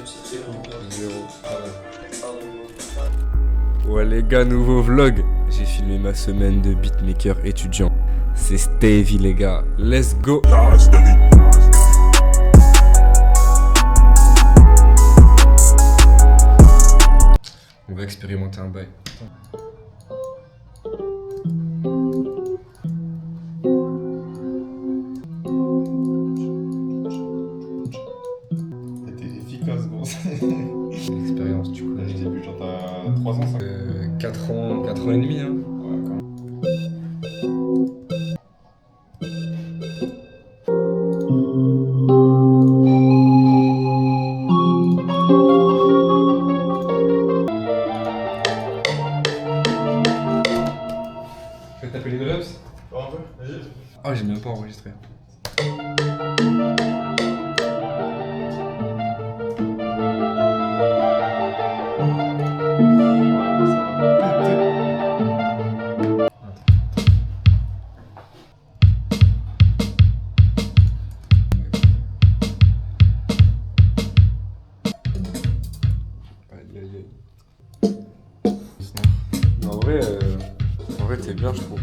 Zéro. Ouais les gars, nouveau vlog. J'ai filmé ma semaine de beatmaker étudiant. C'est Stevie les gars, let's go. On va expérimenter un bail. T'es efficace, gros. L'expérience, tu connais. J'ai début, genre t'as 3 ans, 5 ans. 4 ans, 4 ans et demi, hein. Ouais, quand même. Je vais taper les drums. Oh, un peu, vas-y. Ah, j'ai même pas enregistré. En vrai, t'es bien, je trouve.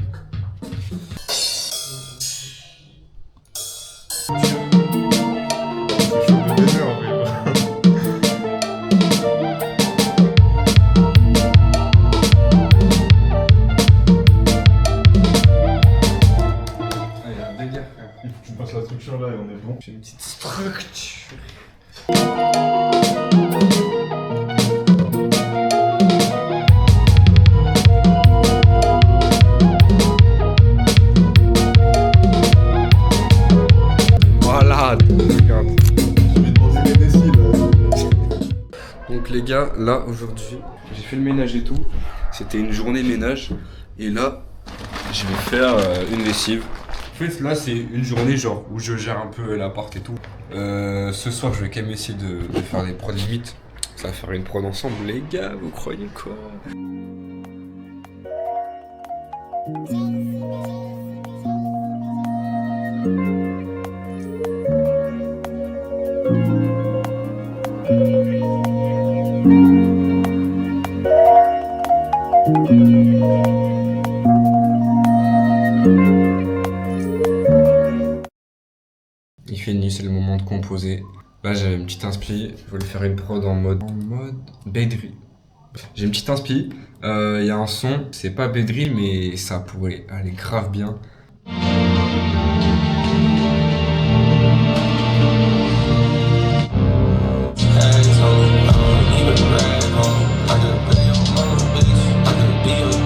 Il faut que tu me passes la structure là et on est bon. J'ai une petite structure. Voilà, regarde. Je vais te poser les décibels. Donc les gars, là aujourd'hui, j'ai fait le ménage et tout. C'était une journée ménage. Et là, je vais faire une lessive. En fait, là, c'est une journée genre où je gère un peu l'appart et tout. Ce soir, je vais quand même essayer de faire des prods limites. Ça va faire une prod ensemble, les gars, vous croyez quoi? Il fait nuit, c'est le moment de composer. Là, j'avais une petite inspi. Je voulais faire une prod en mode bedry. J'ai une petite inspi. Il y a un son, c'est pas bedry, mais ça pourrait aller grave bien.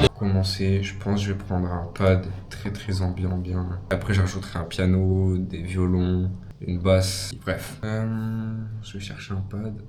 Pour commencer, je pense que je vais prendre un pad très ambiant bien. Après, j'ajouterai un piano, des violons, une basse. Bref, je vais chercher un pad.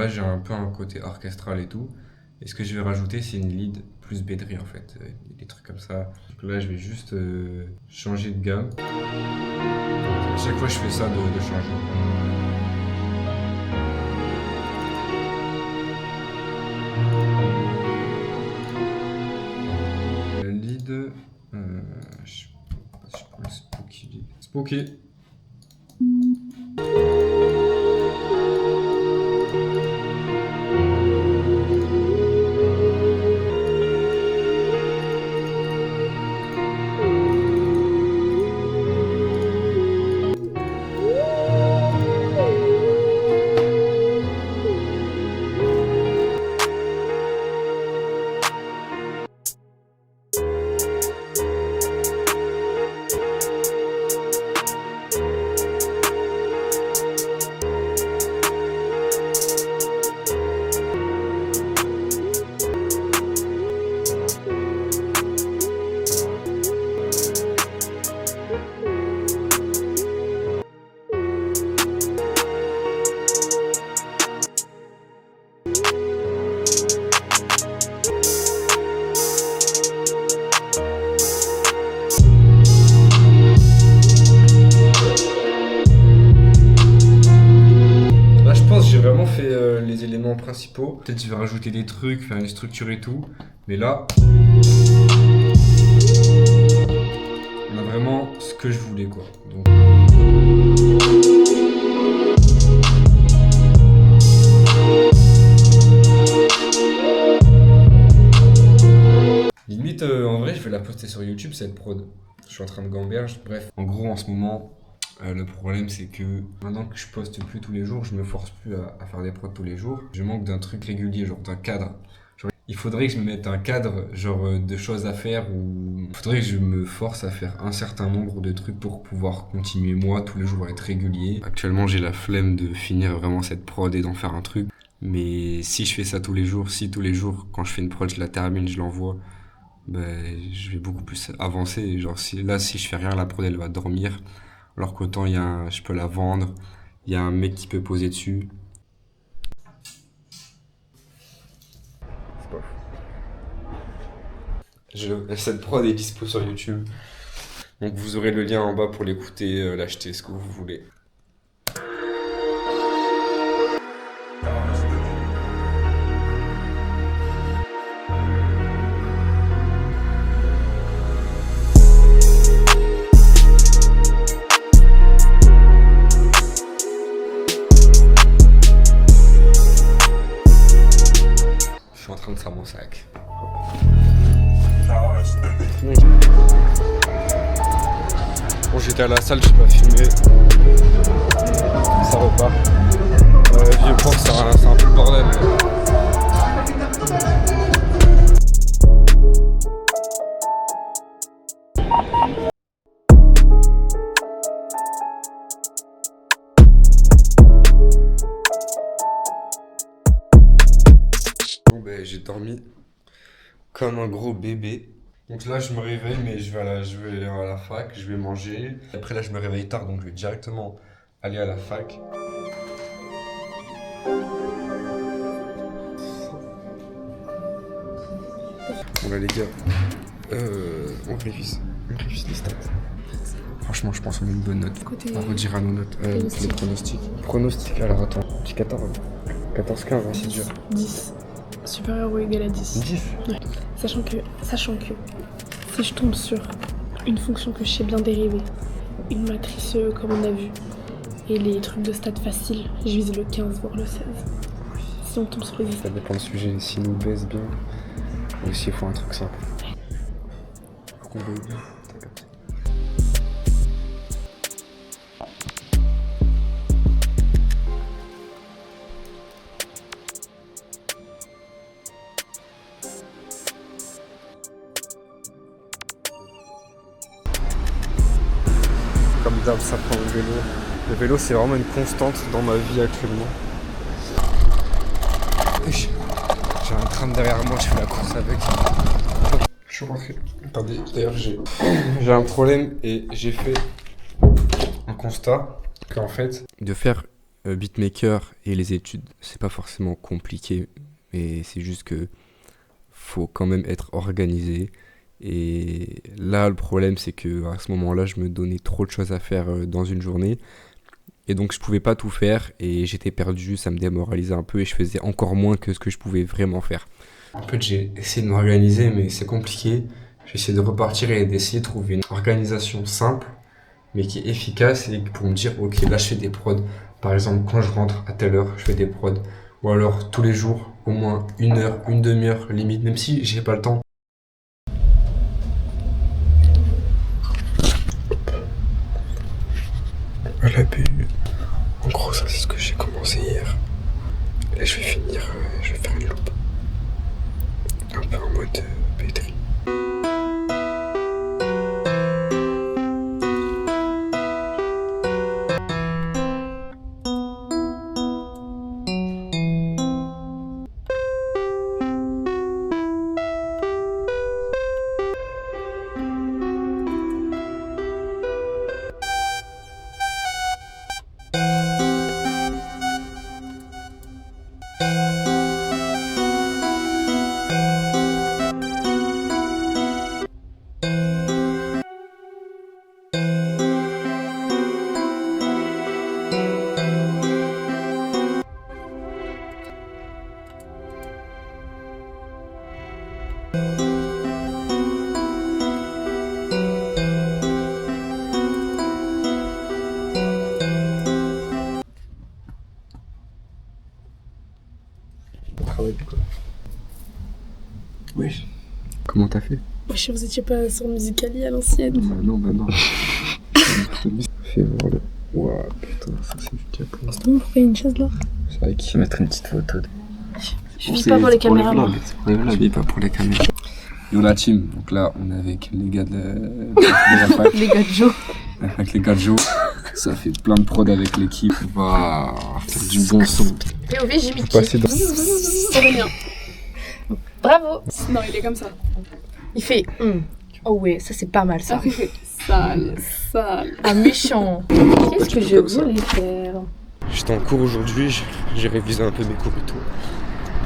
là, j'ai un peu un côté orchestral et tout. Et ce que je vais rajouter, c'est une lead plus baiterie en fait. Des trucs comme ça. Donc là, je vais juste changer de gamme. À chaque fois, je fais ça de changer. Lead. Je prends le Spooky Lead. Spooky! J'ai vraiment fait les éléments principaux. Peut-être je vais rajouter des trucs, faire une structure et tout. Mais là, on a vraiment ce que je voulais quoi. Donc... Limite, en vrai, je vais la poster sur YouTube, cette prod. Je suis en train de gamberge. Bref, en gros, en ce moment... le problème c'est que maintenant que je poste plus tous les jours, je me force plus à faire des prods tous les jours. Je manque d'un truc régulier, genre d'un cadre. Genre, il faudrait que je me mette un cadre, genre de choses à faire ou il faudrait que je me force à faire un certain nombre de trucs pour pouvoir continuer moi tous les jours à être régulier. Actuellement j'ai la flemme de finir vraiment cette prod et d'en faire un truc. Mais si je fais ça tous les jours, si tous les jours quand je fais une prod je la termine, je l'envoie, ben, je vais beaucoup plus avancer. Genre si je fais rien, la prod elle va dormir. Alors qu'autant je peux la vendre, il y a un mec qui peut poser dessus. C'est pas fou. Cette prod est dispo sur YouTube. Donc vous aurez le lien en bas pour l'écouter, l'acheter, ce que vous voulez. Je suis en train de faire mon sac. Bon, j'étais à la salle, j'ai pas filmé. Ça repart. Vieux port, c'est un peu le bordel. J'ai dormi comme un gros bébé. Donc là je me réveille mais je vais à la fac, je vais manger. Après là je me réveille tard donc je vais directement aller à la fac. Bon là les gars, on révise les stats. Franchement je pense qu'on a une bonne note. On redira nos notes, les pronostics. Pronostics, alors attends, petit 14. 14-15, c'est dur. 10. Supérieur ou égal à 10. 10 Ouais. Sachant que si je tombe sur une fonction que je sais bien dériver, une matrice comme on a vu, et les trucs de stats faciles, je vise le 15 voire le 16. Si on tombe sur les 10. Ça dépend du sujet, s'il nous baisse bien, ou s'il faut un truc simple. Faut qu'on voit bien, t'as capté. Comme d'hab, ça prend le vélo. Le vélo, c'est vraiment une constante dans ma vie actuellement. J'ai un tram derrière moi, je fais la course avec. Je suis rentré. Attendez, d'ailleurs, j'ai un problème et j'ai fait un constat qu'en fait, de faire beatmaker et les études, c'est pas forcément compliqué, mais c'est juste que faut quand même être organisé. Et là, le problème, c'est que à ce moment-là, je me donnais trop de choses à faire dans une journée. Et donc, je pouvais pas tout faire et j'étais perdu, ça me démoralisait un peu et je faisais encore moins que ce que je pouvais vraiment faire. En fait, j'ai essayé de m'organiser, mais c'est compliqué. J'ai essayé de repartir et d'essayer de trouver une organisation simple, mais qui est efficace et pour me dire, ok, là, je fais des prods. Par exemple, quand je rentre à telle heure, je fais des prods. Ou alors, tous les jours, au moins 1 heure, une demi-heure, limite, même si j'ai pas le temps. La BU. En gros, ça, c'est ce que j'ai commencé hier. Et là, je vais finir, je vais faire une loupe. Un peu en mode pétri. Oui. Comment t'as fait? Wesh, vous étiez pas sur Musical.ly à l'ancienne? Bah non. Fais voir le... Ouah, putain, ça c'est du Japon. C'est bon, pourquoi il y a une chaise là? C'est vrai qu'il va mettre une petite photo. Je vis pas pour les caméras, moi. C'est pour les vlogs, mais pas pour les caméras. Yo la team, donc là on est avec les gars de la fac. Les gars de Joe. Avec les gars de Joe. Ça fait plein de prod avec l'équipe. On va faire du bon son. POV, j'ai mis Passer dans... Aurélien. Bravo. Non, il est comme ça. Il fait oh ouais, ça c'est pas mal ça. Sale. Ah méchant. Qu'est-ce que je voulais faire? J'étais en cours aujourd'hui, j'ai révisé un peu mes cours et tout.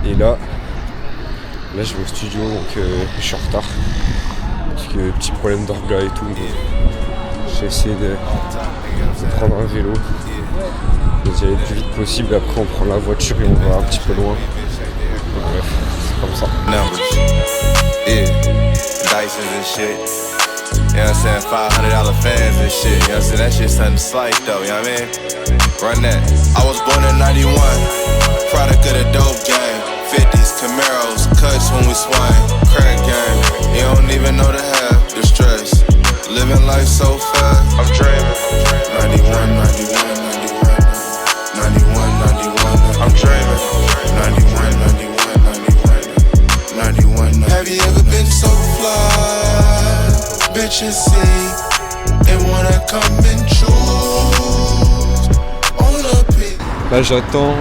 Et là je vais au studio, donc je suis en retard. Parce que petit problème d'orga et tout. J'ai essayé de prendre un vélo, d'y aller le plus vite possible. Après on prend la voiture et on va un petit peu loin. Bref, c'est comme ça. Yeah, dices and shit. You know what I'm saying? $500 fans and shit. You know what I'm saying? That shit's something slight though, you know what I mean? Run that. I was born in 91, product of the dope game. 50s, Camaros, cuts when we swing. Crack game, you don't even know the half, the stress. Living life so fast, I'm dreaming. 91, 91, 91, 91, I'm dreaming. 91, 91, 91, 91. Have you ever been so fly? Bitches see, they wanna come and choose. On a pic. Là j'attends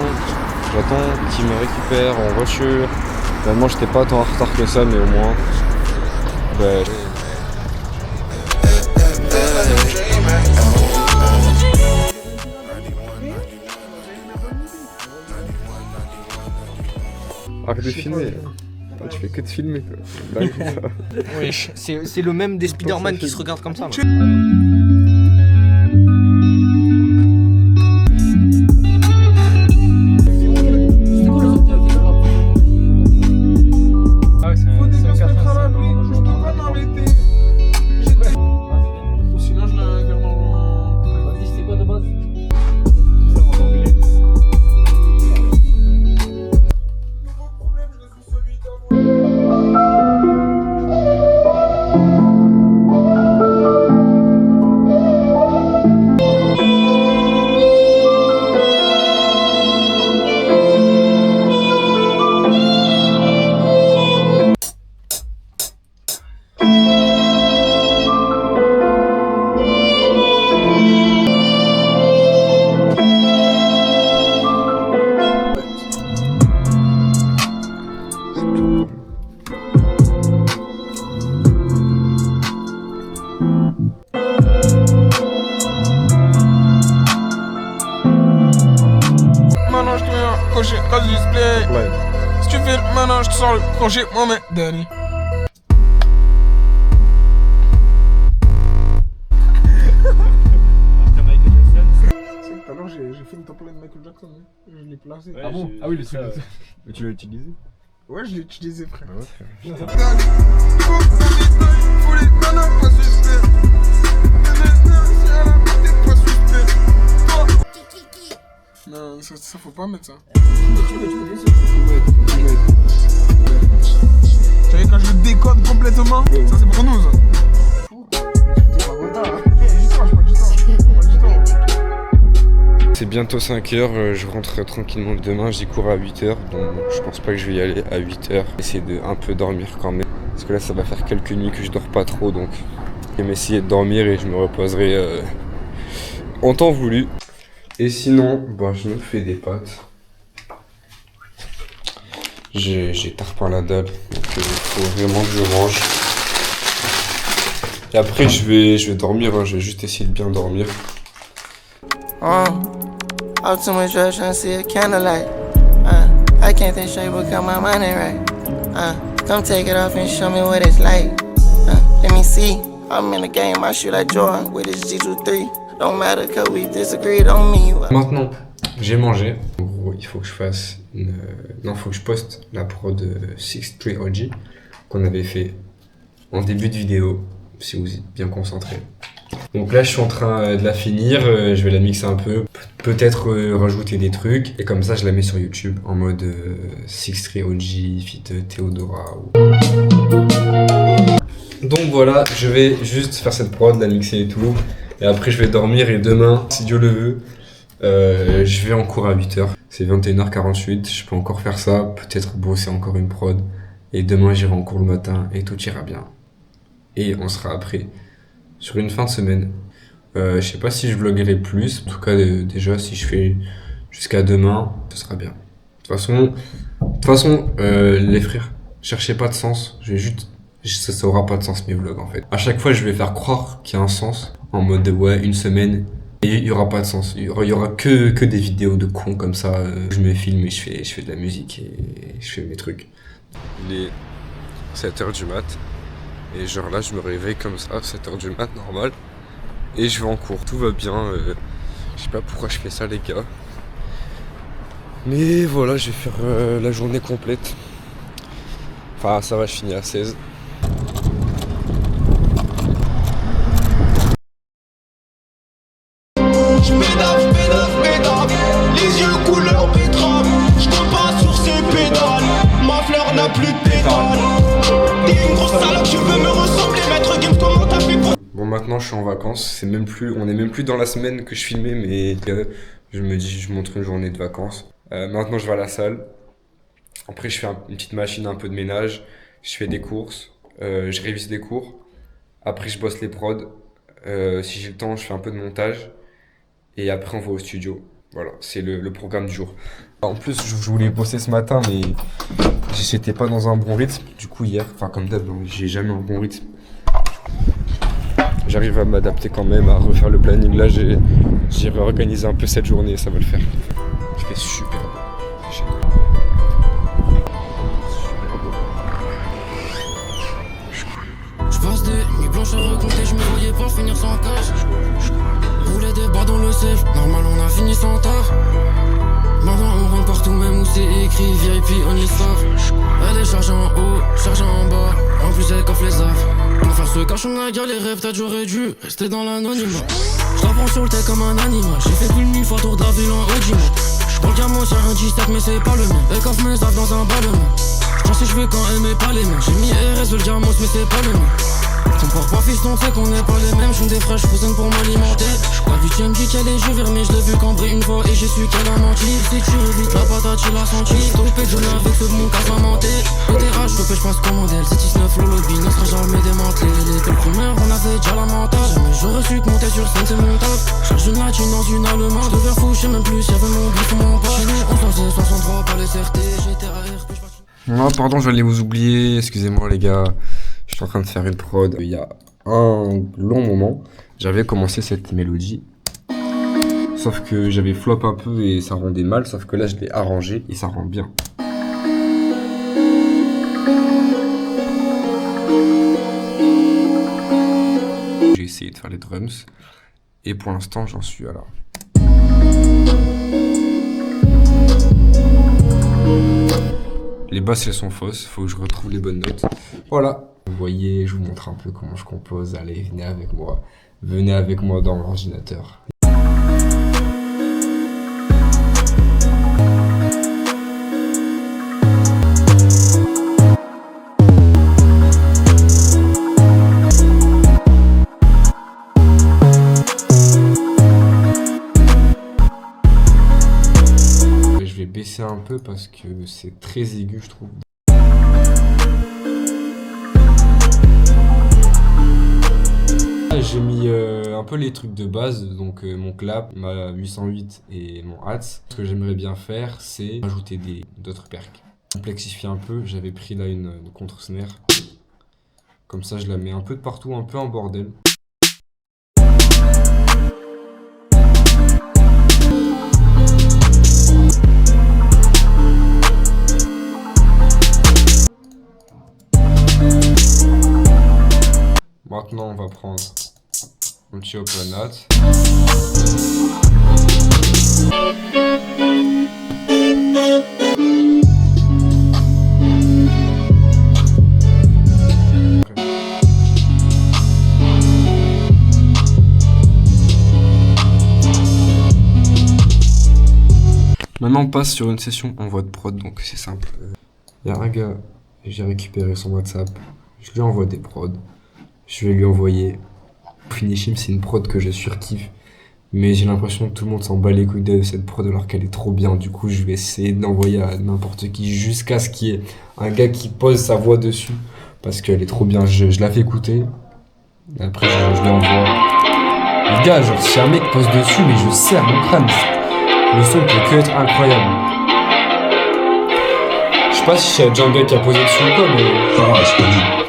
qu'il me récupère en voiture. Finalement j'étais pas tant en retard que ça, mais au moins arrête de filmer. Tu fais que de filmer toi. Oui, c'est le même des Spider-Man qui se regardent comme ça. Là. maintenant, je te mets un crochet, casse display. Ouais. Si tu fais maintenant, je te sors le crochet, moi, mais Danny. C'est que tout à l'heure, j'ai fait une template de Michael Jackson. Je l'ai placé. Ah bon? Ah oui, le truc. Mais tu l'as utilisé? Ouais, je l'ai utilisé, frère. Ah ouais, frère. Non, ça faut pas mettre ça. Tu savez, quand je le décode complètement, ça c'est pour nous, ça. C'est bientôt 5h, je rentre tranquillement demain, j'y cours à 8h, donc je pense pas que je vais y aller à 8h. Essayer de un peu dormir quand même, parce que là ça va faire quelques nuits que je dors pas trop, donc je vais essayer de dormir et je me reposerai en temps voulu. Et sinon, bah, je me fais des pâtes. J'ai tard par la dalle, donc il faut vraiment que je mange. Et après je vais dormir, hein, je vais juste essayer de bien dormir. Out to my dress, tryna see a candlelight. I can't think straight because my mind ain't right. Come take it off and show me what it's like. Let me see. I'm in the game, I shoot like Jordan with his G23. Don't matter cause we disagreed on me. Maintenant, j'ai mangé. En gros, il faut que je fasse non, faut que je poste la prod 63 OG qu'on avait fait en début de vidéo, si vous êtes bien concentrés. Donc là, je suis en train de la finir, je vais la mixer un peu, peut-être rajouter des trucs, et comme ça, je la mets sur YouTube en mode 63 OG, feat Theodora. Donc voilà, je vais juste faire cette prod, la mixer et tout, et après je vais dormir, et demain, si Dieu le veut, je vais en cours à 8h. C'est 21h48, je peux encore faire ça, peut-être bosser encore une prod, et demain j'irai en cours le matin, et tout ira bien. Et on sera après sur une fin de semaine. Je sais pas si je vloguerai plus, en tout cas déjà si je fais jusqu'à demain, ce sera bien. De toute façon, les frères, cherchez pas de sens, ça aura pas de sens mes vlogs en fait. À chaque fois je vais faire croire qu'il y a un sens, en mode ouais une semaine, et il y aura pas de sens, il y aura que des vidéos de cons comme ça, je me filme et je fais de la musique et je fais mes trucs. Il est 7h du mat. Et genre là je me réveille comme ça, 7h du mat normal. Et je vais en cours, tout va bien. Je sais pas pourquoi je fais ça les gars. Mais voilà, je vais faire la journée complète. Enfin ça va, je finis à 16. Les yeux couleur pétrole. Je pas sur ces pédales. Ma fleur n'a plus de pétales. T'es une grosse salope, tu veux me ressembler. Maître Gims, comment t'as fait pour... Bon maintenant je suis en vacances, on est même plus dans la semaine que je filmais, mais je me dis je montre une journée de vacances. Maintenant je vais à la salle. Après je fais une petite machine, un peu de ménage. Je fais des courses, je révise des cours. Après je bosse les prods. Si j'ai le temps, je fais un peu de montage. Et après on va au studio. Voilà, c'est le programme du jour. En plus, je voulais bosser ce matin, mais j'étais pas dans un bon rythme. Du coup, hier, enfin comme d'hab, j'ai jamais un bon rythme. J'arrive à m'adapter quand même, à refaire le planning. Là, j'ai réorganisé un peu cette journée, ça va le faire. Il fait super beau. C'est génial. Je passe des nuits blanches à recompter, je me voyais pas finir sans cash. Roulait des bas dans le safe, normal on a fini sans taf. Maintenant on rentre partout même où c'est écrit VIP on les staff. Elle est chargée en haut, chargée en bas, en plus elle coffre les affres. Pour faire ce cash on a galéré, peut-être j'aurais dû rester dans l'anonymat. J'apprends sur le tech comme un animal, j'ai fait plus de 1000 fois tour de la ville en Audimont. Pour diamant sur un G7 mais c'est pas le même, elle coffre mes affres dans un ballonnement. J'en sais je veux quand elle met pas les mains, j'ai mis RS le diamant mais c'est pas le même. Ton corps pas fiston, c'est qu'on n'est pas les mêmes. J'fume des fraîches cousines pour m'alimenter. La 8ème dit qu'elle est jeux mais je l'ai vu cambrer une fois et j'ai su qu'elle a menti. Si tu évites la patate, tu l'as senti. Topé, je l'ai avec tout mon casse à monter. Côté H, je passe commander. Le 769, le lobby ne sera jamais démantelé. Les quelques premières, on avait déjà la mentale. Jamais j'aurais su que monter sur scène, c'est mon taf. Charge une latine dans une allemande. De verre fou, j'sais même plus, y'avait mon bif ou mon pas. Chez nous, on s'en 63, pas les CRT. J'étais à RP, Non, pardon, j'allais vous oublier. Excusez-moi, les gars. Je suis en train de faire une prod. Il y a un long moment, j'avais commencé cette mélodie Sauf que j'avais flop un peu et ça rendait mal, sauf que là je l'ai arrangé et ça rend bien. J'ai essayé de faire les drums et pour l'instant j'en suis à là. Les basses elles sont fausses, faut que je retrouve les bonnes notes. Voilà. Vous voyez, je vous montre un peu comment je compose. Allez, venez avec moi. Venez avec moi dans l'ordinateur. Je vais baisser un peu parce que c'est très aigu, je trouve. J'ai mis un peu les trucs de base, donc mon clap, ma 808 et mon hats. Ce que j'aimerais bien faire, c'est ajouter d'autres percs. Complexifier un peu, j'avais pris là une contre-snare. Comme ça, je la mets un peu de partout, un peu en bordel. Maintenant, on va prendre un petit open hat. Maintenant, on passe sur une session en voix de prod, donc c'est simple. Il y a un gars, j'ai récupéré son WhatsApp, je lui envoie des prods. Je vais lui envoyer. Finishim, c'est une prod que je surkiffe. Mais j'ai l'impression que tout le monde s'en bat les couilles de cette prod alors qu'elle est trop bien. Du coup, je vais essayer de l'envoyer à n'importe qui jusqu'à ce qu'il y ait un gars qui pose sa voix dessus. Parce qu'elle est trop bien. Je la fais écouter. Et après, je l'envoie. Les gars, genre, si un mec pose dessus, mais je serre mon crâne. Le son peut que être incroyable. Je sais pas si c'est déjà un gars qui a posé dessus ou quoi, mais. Ah, je connais.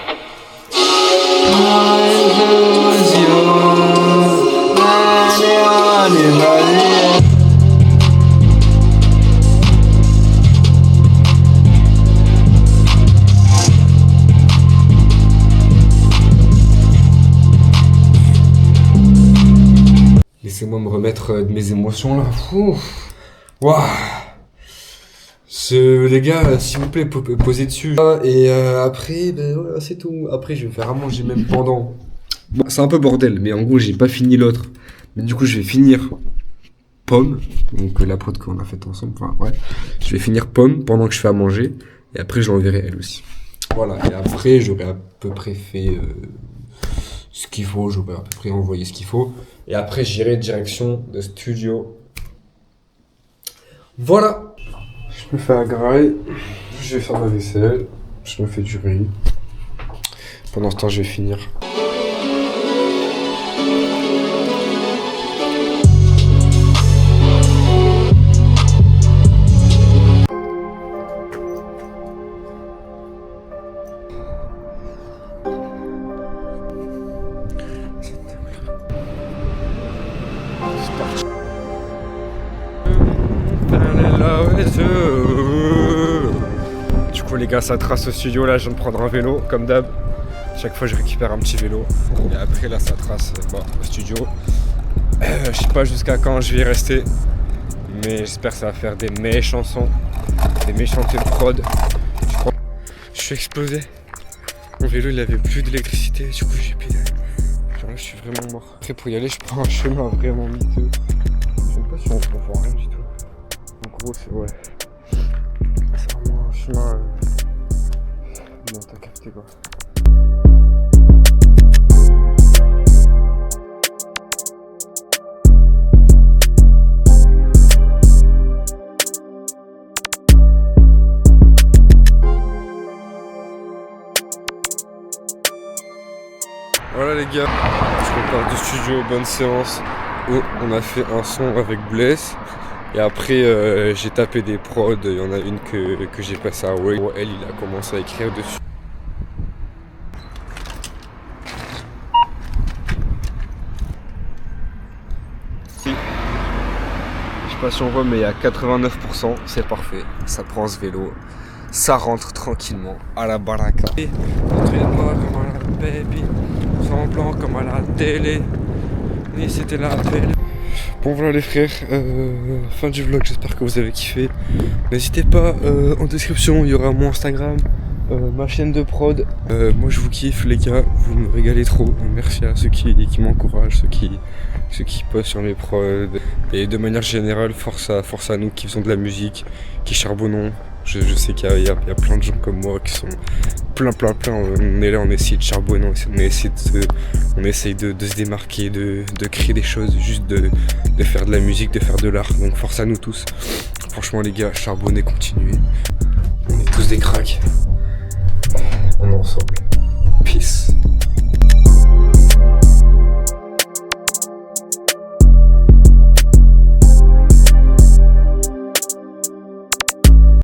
Laissez-moi me remettre de mes émotions là. Waouh. Les gars, s'il vous plaît, posez dessus. Et après, ben voilà, c'est tout. Après, je vais faire à manger même pendant. Bon, c'est un peu bordel, mais en gros, j'ai pas fini l'autre. Mais du coup, je vais finir pomme. Donc la prod qu'on a faite ensemble. Enfin, ouais. Je vais finir pomme pendant que je fais à manger. Et après, je l'enverrai elle aussi. Voilà. Et après, j'aurai à peu près fait ce qu'il faut. J'aurai à peu près envoyé ce qu'il faut. Et après, j'irai direction de studio. Voilà. Je me fais agrailler, je vais faire ma vaisselle, je me fais du riz. Pendant ce temps, je vais finir. Du coup les gars, ça trace au studio, là je viens de prendre un vélo comme d'hab. Chaque fois je récupère un petit vélo. Et après là ça trace au studio. Je sais pas jusqu'à quand je vais y rester. Mais j'espère que ça va faire des méchants sons. Des méchantes prod. Je suis explosé. Mon vélo il avait plus d'électricité, du coup j'ai pédalé. Genre là je suis vraiment mort. Après pour y aller je prends un chemin vraiment miteux. Je sais pas si on peut voir rien du tout. En gros, c'est ouais. C'est vraiment un chemin. Non, t'as capté quoi. Voilà les gars, je repars du studio, bonne séance. Oh, on a fait un son avec Bless. Et après, j'ai tapé des prods, il y en a une que j'ai passée à Way. Elle, il a commencé à écrire dessus. sais pas si on voit, mais il y a 89%, c'est parfait. Ça prend ce vélo, ça rentre tranquillement à la baraka. Moi comme à la baby, semblant comme à la télé, et c'était la belle. Bon voilà les frères, fin du vlog, j'espère que vous avez kiffé. N'hésitez pas, en description il y aura mon Instagram, ma chaîne de prod. Moi je vous kiffe les gars, vous me régalez trop. Merci à ceux qui m'encouragent, ceux qui postent sur mes prods. Et de manière générale, force à nous qui faisons de la musique, qui charbonnons. Je sais qu'il y a plein de gens comme moi qui sont plein. On est là, on essaie de charbonner, on essaye de se démarquer, de créer des choses, juste de faire de la musique, de faire de l'art. Donc force à nous tous. Franchement les gars, charbonnez, continuez. On est tous des cracks. On est ensemble. Peace.